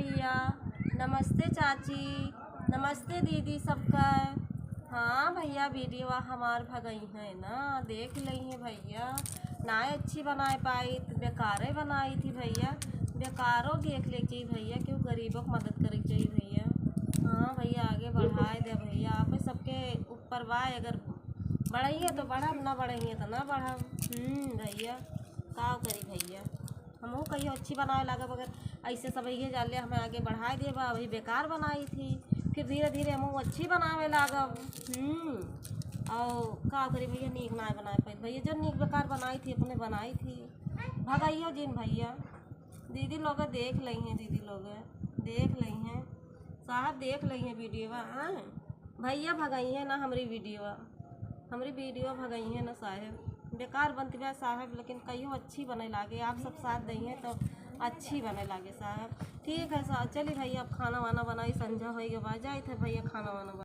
भैया, नमस्ते चाची, नमस्ते दीदी सबका। हाँ भैया, वीडियो हमार भगई है ना, देख ली है भैया। ना अच्छी बनाए पाई तो बेकारे बनाई थी भैया। बेकारों देख ले चाहिए भैया, क्यों गरीबों को मदद करे चाहिए भैया। हाँ भैया, आगे बढ़ाए दे भैया, आप सबके ऊपर वाए। अगर बढ़ई है तो बढ़ब, ना बढ़ई है तो ना बढ़ब। भैया का करी भैया, हमहू कहियो अच्छी बनाए लागब। अगर ऐसे सब ये जाले हमें आगे बढ़ाए देबा। अभी बेकार बनाई थी, फिर धीरे धीरे हमहू अच्छी बनावे लागब। और का करी भैया, नीक ना बनाए पाई भैया। जो नीक बेकार बनाई थी अपने बनाई थी। भगाइयो जिन भैया, दीदी लोग देख ली हैं, दीदी लोग देख ली हैं, साहब देख ली हैं वीडियो। हाँ भैया, भगाई है ना हमारी वीडियो भगाई है ना साहब। बेकार बनती है साहब, लेकिन कहीं अच्छी बने लागे। आप सब साथ देंगे तो अच्छी बने लागे साहब। ठीक है साहब, चलिए भैया, अब खाना वाना बनाई, संझा हो गया, जाए थे भैया खाना वाना।